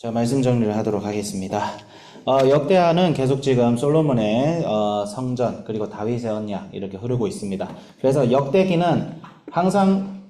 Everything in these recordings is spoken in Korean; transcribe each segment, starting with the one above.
자, 말씀 정리를 하도록 하겠습니다. 역대하는 계속 지금 솔로몬의 성전 그리고 다윗의 언약 이렇게 흐르고 있습니다. 그래서 역대기는 항상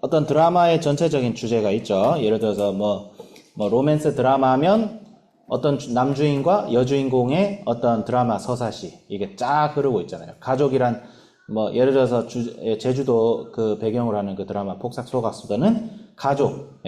어떤 드라마의 전체적인 주제가 있죠. 예를 들어서 뭐 로맨스 드라마면 어떤 남주인과 여주인공의 어떤 드라마 서사시 이게 쫙 흐르고 있잖아요. 가족이란 예를 들어서 제주도 그 배경으로 하는 그 드라마 폭삭 소가수다는 가족,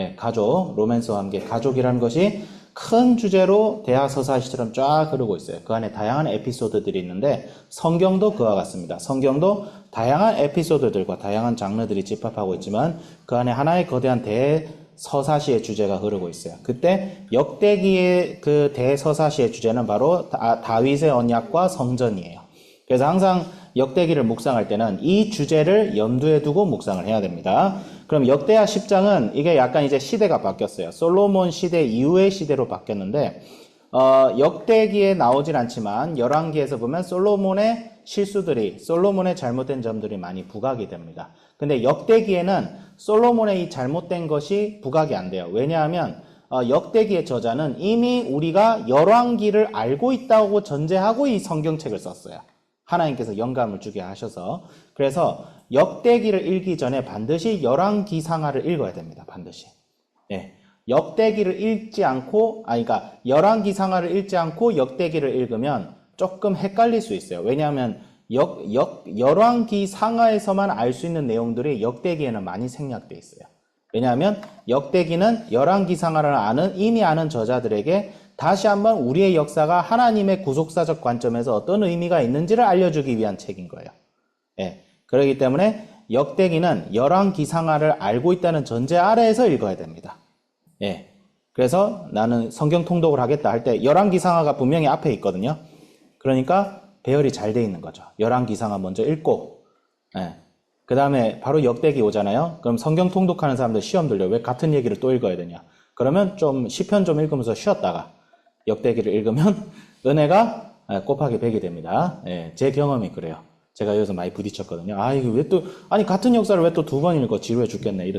로맨스와 함께 가족이라는 것이 큰 주제로 대하 서사시처럼 쫙 흐르고 있어요. 그 안에 다양한 에피소드들이 있는데 성경도 그와 같습니다. 성경도 다양한 에피소드들과 다양한 장르들이 집합하고 있지만 그 안에 하나의 거대한 대서사시의 주제가 흐르고 있어요. 그때 역대기의 그 대서사시의 주제는 바로 다윗의 언약과 성전이에요. 그래서 항상 역대기를 묵상할 때는 이 주제를 염두에 두고 묵상을 해야 됩니다. 그럼 역대하 10장은 이게 약간 이제 시대가 바뀌었어요. 솔로몬 시대 이후의 시대로 바뀌었는데 역대기에 나오진 않지만 열왕기에서 보면 솔로몬의 실수들이 솔로몬의 잘못된 점들이 많이 부각이 됩니다. 근데 역대기에는 솔로몬의 이 잘못된 것이 부각이 안 돼요. 왜냐하면 역대기의 저자는 이미 우리가 열왕기를 알고 있다고 전제하고 이 성경책을 썼어요. 하나님께서 영감을 주게 하셔서. 그래서 역대기를 읽기 전에 반드시 열왕기상하를 읽어야 됩니다. 반드시. 네. 역대기를 읽지 않고, 그러니까 열왕기상하를 읽지 않고 역대기를 읽으면 조금 헷갈릴 수 있어요. 왜냐하면 열왕기상하에서만 알 수 있는 내용들이 역대기에는 많이 생략되어 있어요. 왜냐하면 역대기는 열왕기상하를 이미 아는 저자들에게 다시 한번 우리의 역사가 하나님의 구속사적 관점에서 어떤 의미가 있는지를 알려주기 위한 책인 거예요. 예. 그렇기 때문에 역대기는 열왕기상하를 알고 있다는 전제 아래에서 읽어야 됩니다. 예. 그래서 나는 성경 통독을 하겠다 할 때 열왕기상하가 분명히 앞에 있거든요. 그러니까 배열이 잘 돼 있는 거죠. 열왕기상하 먼저 읽고, 예. 그 다음에 바로 역대기 오잖아요. 그럼 성경 통독하는 사람들 시험 들려. 왜 같은 얘기를 또 읽어야 되냐? 그러면 좀 시편 좀 읽으면서 쉬었다가 역대기를 읽으면 은혜가 곱하기 100이 됩니다. 예, 제 경험이 그래요. 제가 여기서 많이 부딪혔거든요. 이거 왜 또, 같은 역사를 왜 또 두 번 읽어? 지루해 죽겠네.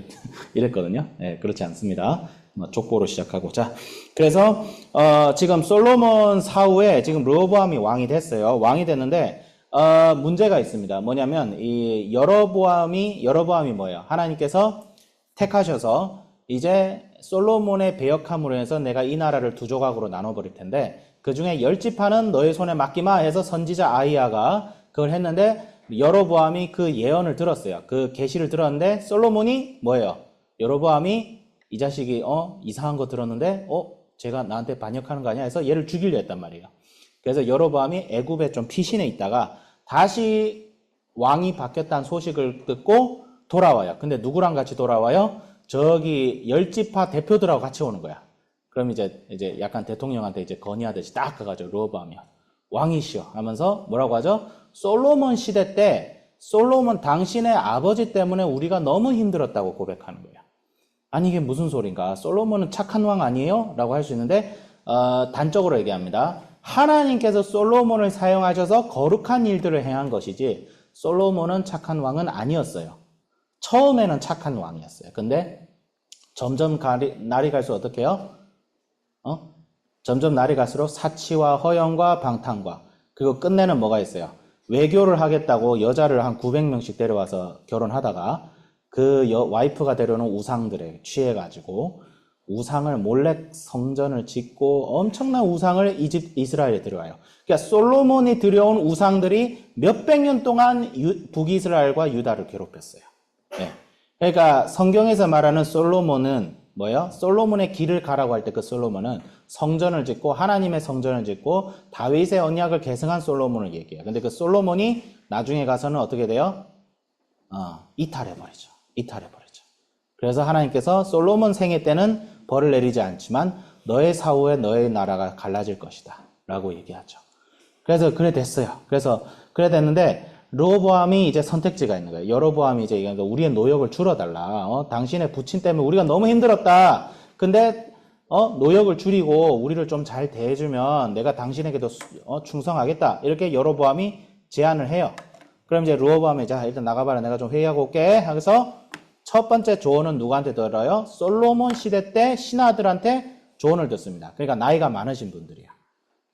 이랬거든요. 예, 그렇지 않습니다. 족보로 시작하고. 자, 그래서, 지금 솔로몬 사후에 지금 르호보암이 왕이 됐어요. 왕이 됐는데, 문제가 있습니다. 뭐냐면, 이 여로보암이 뭐예요? 하나님께서 택하셔서 이제 솔로몬의 배역함으로 해서 내가 이 나라를 두 조각으로 나눠버릴 텐데 그 중에 10지파는 너의 손에 맡기마 해서 선지자 아히야가 그걸 했는데 여로보암이 그 예언을 들었어요. 그 계시를 들었는데 솔로몬이 뭐예요? 여로보암이 이 자식이 이상한 거 들었는데 제가 나한테 반역하는 거 아니야 해서 얘를 죽이려 했단 말이에요. 그래서 여로보암이 애굽에 좀 피신해 있다가 다시 왕이 바뀌었다는 소식을 듣고 돌아와요. 근데 누구랑 같이 돌아와요? 저기 10지파 대표들하고 같이 오는 거야. 그럼 이제 약간 대통령한테 이제 건의하듯이 딱 가가지고 르호보암이 왕이시여 하면서 뭐라고 하죠? 솔로몬 시대 때 솔로몬 당신의 아버지 때문에 우리가 너무 힘들었다고 고백하는 거예요. 아니 이게 무슨 소린가? 솔로몬은 착한 왕 아니에요? 라고 할 수 있는데 단적으로 얘기합니다. 하나님께서 솔로몬을 사용하셔서 거룩한 일들을 행한 것이지 솔로몬은 착한 왕은 아니었어요. 처음에는 착한 왕이었어요. 근데 점점 날이 갈수록 어떻게 해요? 점점 날이 갈수록 사치와 허영과 방탕과 그리고 끝내는 뭐가 있어요? 외교를 하겠다고 여자를 한 900명씩 데려와서 결혼하다가 그 와이프가 데려오는 우상들에 취해가지고 우상을 몰래 성전을 짓고 엄청난 우상을 이스라엘에 들여와요. 그러니까 솔로몬이 들여온 우상들이 몇백 년 동안 북이스라엘과 유다를 괴롭혔어요. 네. 그러니까 성경에서 말하는 솔로몬은 뭐예요? 솔로몬의 길을 가라고 할 때 그 솔로몬은 성전을 짓고 하나님의 성전을 짓고 다윗의 언약을 계승한 솔로몬을 얘기해요. 근데 그 솔로몬이 나중에 가서는 어떻게 돼요? 이탈해버리죠. 그래서 하나님께서 솔로몬 생애 때는 벌을 내리지 않지만 너의 사후에 너의 나라가 갈라질 것이다 라고 얘기하죠. 그래서 그래 됐어요. 그래서 그래 됐는데 르호보암이 이제 선택지가 있는 거예요. 여로보암이 이제 우리의 노역을 줄여달라. 당신의 부친 때문에 우리가 너무 힘들었다. 근데 노역을 줄이고 우리를 좀 잘 대해주면 내가 당신에게도 충성하겠다. 이렇게 여로보암이 제안을 해요. 그럼 이제 르호보암이 자 일단 나가봐라. 내가 좀 회의하고 올게. 하면서 첫 번째 조언은 누구한테 들어요? 솔로몬 시대 때 신하들한테 조언을 듣습니다. 그러니까 나이가 많으신 분들이야.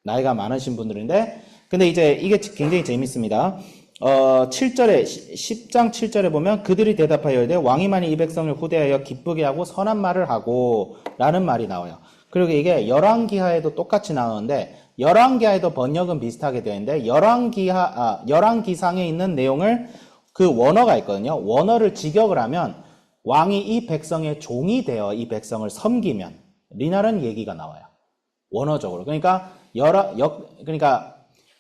나이가 많으신 분들인데, 근데 이제 이게 굉장히 재밌습니다. 7절에, 10장 7절에 보면 그들이 대답하여 이르되 왕이 만일 이 백성을 후대하여 기쁘게 하고 선한 말을 하고 라는 말이 나와요. 그리고 이게 열왕기하에도 똑같이 나오는데, 열왕기하에도 번역은 비슷하게 되는데, 열왕기상에 있는 내용을 그 원어가 있거든요. 원어를 직역을 하면 왕이 이 백성의 종이 되어 이 백성을 섬기면 리나는 얘기가 나와요. 원어적으로. 그러니까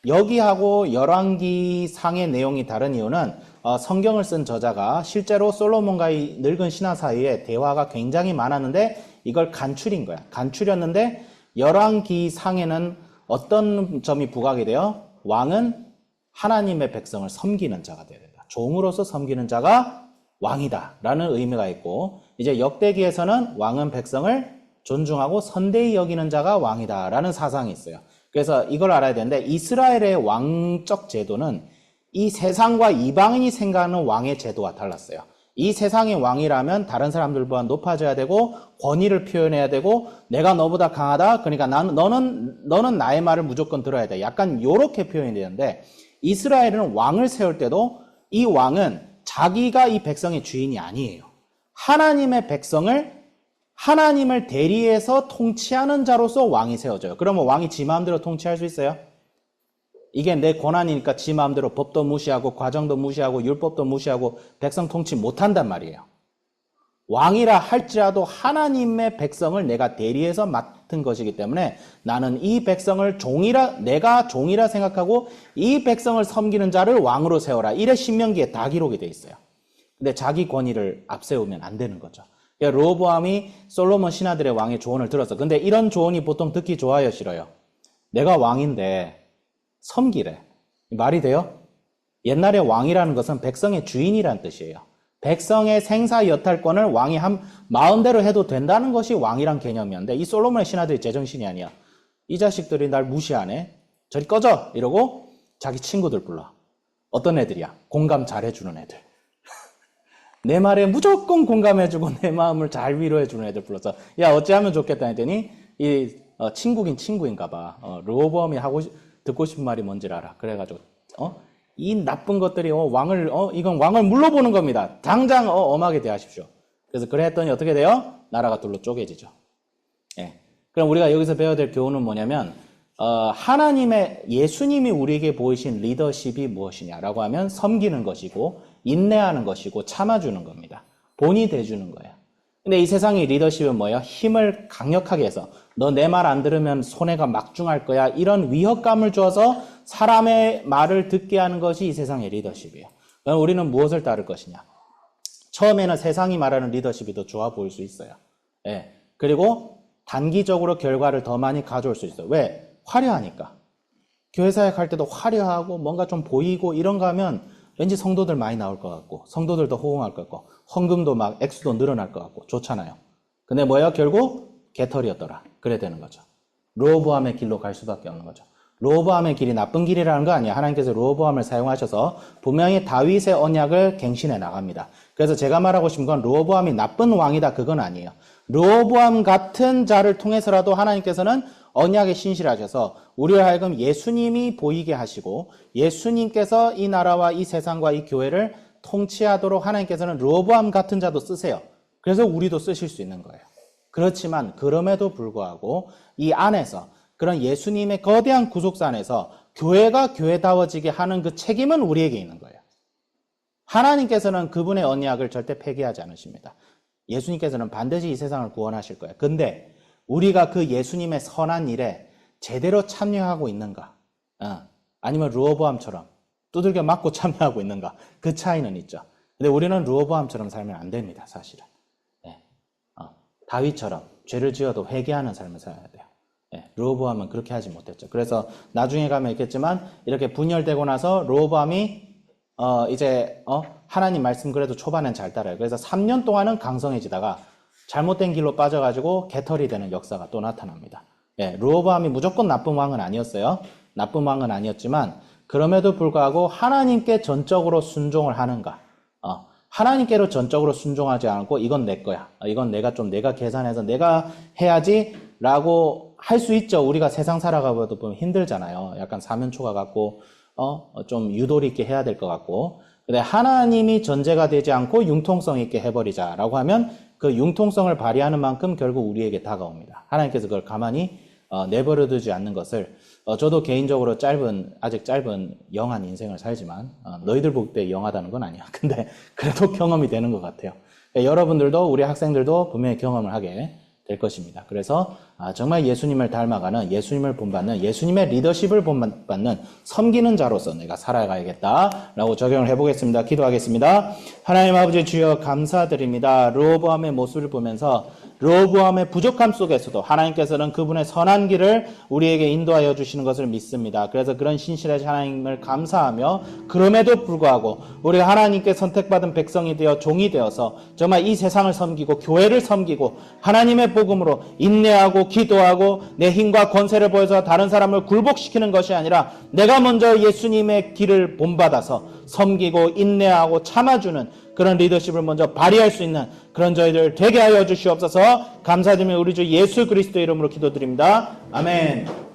여기하고 열왕기상의 내용이 다른 이유는 성경을 쓴 저자가 실제로 솔로몬과의 늙은 신하 사이에 대화가 굉장히 많았는데 이걸 간추린 거야. 간추렸는데 열왕기상에는 어떤 점이 부각이 돼요? 왕은 하나님의 백성을 섬기는 자가 되어야 된다. 종으로서 섬기는 자가 왕이다 라는 의미가 있고, 이제 역대기에서는 왕은 백성을 존중하고 선대히 여기는 자가 왕이다 라는 사상이 있어요. 그래서 이걸 알아야 되는데, 이스라엘의 왕적 제도는 이 세상과 이방인이 생각하는 왕의 제도와 달랐어요. 이 세상의 왕이라면 다른 사람들보다 높아져야 되고 권위를 표현해야 되고 내가 너보다 강하다, 그러니까 너는 나의 말을 무조건 들어야 돼, 약간 요렇게 표현이 되는데, 이스라엘은 왕을 세울 때도 이 왕은 자기가 이 백성의 주인이 아니에요. 하나님의 백성을 하나님을 대리해서 통치하는 자로서 왕이 세워져요. 그러면 왕이 지 마음대로 통치할 수 있어요? 이게 내 권한이니까 지 마음대로 법도 무시하고 과정도 무시하고 율법도 무시하고 백성 통치 못한단 말이에요. 왕이라 할지라도 하나님의 백성을 내가 대리해서 맡은 것이기 때문에 나는 이 백성을 내가 종이라 생각하고 이 백성을 섬기는 자를 왕으로 세워라. 이래 신명기에 다 기록이 돼 있어요. 근데 자기 권위를 앞세우면 안 되는 거죠. 르호보암이 솔로몬 신하들의 왕의 조언을 들었어. 근데 이런 조언이 보통 듣기 좋아요, 싫어요? 내가 왕인데 섬기래. 말이 돼요? 옛날에 왕이라는 것은 백성의 주인이란 뜻이에요. 백성의 생사 여탈권을 왕이 마음대로 해도 된다는 것이 왕이란 개념이었는데, 이 솔로몬의 신하들이 제정신이 아니야. 이 자식들이 날 무시하네. 저리 꺼져! 이러고 자기 친구들 불러. 어떤 애들이야? 공감 잘해주는 애들. 내 말에 무조건 공감해주고 내 마음을 잘 위로해주는 애들 불러서, 야, 어찌하면 좋겠다 했더니 친구긴 친구인가 봐. 르호보암이 듣고 싶은 말이 뭔지를 알아. 그래가지고 이 나쁜 것들이 이건 왕을 물러보는 겁니다. 당장 엄하게 대하십시오. 그래서 그래 했더니 어떻게 돼요? 나라가 둘로 쪼개지죠. 예. 그럼 우리가 여기서 배워야 될 교훈은 뭐냐면, 예수님이 우리에게 보이신 리더십이 무엇이냐라고 하면 섬기는 것이고 인내하는 것이고 참아주는 겁니다. 본이 돼주는 거예요. 근데 이 세상의 리더십은 뭐예요? 힘을 강력하게 해서 너 내 말 안 들으면 손해가 막중할 거야, 이런 위협감을 줘서 사람의 말을 듣게 하는 것이 이 세상의 리더십이에요. 그럼 우리는 무엇을 따를 것이냐? 처음에는 세상이 말하는 리더십이 더 좋아 보일 수 있어요. 예. 그리고 단기적으로 결과를 더 많이 가져올 수 있어요. 왜? 화려하니까. 교회 사역할 때도 화려하고 뭔가 좀 보이고 이런 거 하면 왠지 성도들 많이 나올 것 같고 성도들 더 호응할 것 같고 헌금도 막 액수도 늘어날 것 같고 좋잖아요. 근데 뭐예요? 결국 개털이었더라. 그래야 되는 거죠. 르호보암의 길로 갈 수밖에 없는 거죠. 르호보암의 길이 나쁜 길이라는 거 아니에요. 하나님께서 르호보암을 사용하셔서 분명히 다윗의 언약을 갱신해 나갑니다. 그래서 제가 말하고 싶은 건 르호보암이 나쁜 왕이다, 그건 아니에요. 르호보암 같은 자를 통해서라도 하나님께서는 언약에 신실하셔서 우리를 하여금 예수님이 보이게 하시고 예수님께서 이 나라와 이 세상과 이 교회를 통치하도록 하나님께서는 르호보암 같은 자도 쓰세요. 그래서 우리도 쓰실 수 있는 거예요. 그렇지만 그럼에도 불구하고 이 안에서, 그런 예수님의 거대한 구속사 안에서 교회가 교회다워지게 하는 그 책임은 우리에게 있는 거예요. 하나님께서는 그분의 언약을 절대 폐기하지 않으십니다. 예수님께서는 반드시 이 세상을 구원하실 거예요. 근데 우리가 그 예수님의 선한 일에 제대로 참여하고 있는가? 아니면 르호보암처럼 두들겨 맞고 참여하고 있는가? 그 차이는 있죠. 근데 우리는 르호보암처럼 살면 안 됩니다, 사실은. 네. 다윗처럼 죄를 지어도 회개하는 삶을 살아야 돼요. 네. 르호보암은 그렇게 하지 못했죠. 그래서 나중에 가면 있겠지만 이렇게 분열되고 나서 르호보암이 하나님 말씀 그래도 초반엔 잘 따라요. 그래서 3년 동안은 강성해지다가 잘못된 길로 빠져가지고 개털이 되는 역사가 또 나타납니다. 예, 르호보암이 무조건 나쁜 왕은 아니었어요. 나쁜 왕은 아니었지만 그럼에도 불구하고 하나님께 전적으로 순종을 하는가? 하나님께로 전적으로 순종하지 않고 이건 내 거야. 이건 내가 계산해서 내가 해야지 라고 할 수 있죠. 우리가 세상 살아가봐도 보면 힘들잖아요. 약간 사면초가 같고, 좀 유도리 있게 해야 될 것 같고. 근데 하나님이 전제가 되지 않고 융통성 있게 해버리자라고 하면 그 융통성을 발휘하는 만큼 결국 우리에게 다가옵니다. 하나님께서 그걸 가만히 내버려 두지 않는 것을 저도 개인적으로 아직 짧은 영한 인생을 살지만 너희들 볼 때 영하다는 건 아니야. 근데 그래도 경험이 되는 것 같아요. 여러분들도 우리 학생들도 분명히 경험을 하게 될 것입니다. 그래서 정말 예수님을 닮아가는, 예수님을 본받는, 예수님의 리더십을 본받는 섬기는 자로서 내가 살아가야겠다라고 적용을 해보겠습니다. 기도하겠습니다. 하나님 아버지 주여 감사드립니다. 르호보암의 모습을 보면서 르호보암의 부족함 속에서도 하나님께서는 그분의 선한 길을 우리에게 인도하여 주시는 것을 믿습니다. 그래서 그런 신실하신 하나님을 감사하며 그럼에도 불구하고 우리가 하나님께 선택받은 백성이 되어 종이 되어서 정말 이 세상을 섬기고 교회를 섬기고 하나님의 복음으로 인내하고 기도하고 내 힘과 권세를 보여서 다른 사람을 굴복시키는 것이 아니라 내가 먼저 예수님의 길을 본받아서 섬기고 인내하고 참아주는 그런 리더십을 먼저 발휘할 수 있는 그런 저희들 되게 하여 주시옵소서. 감사드리며 우리 주 예수 그리스도 이름으로 기도드립니다. 아멘.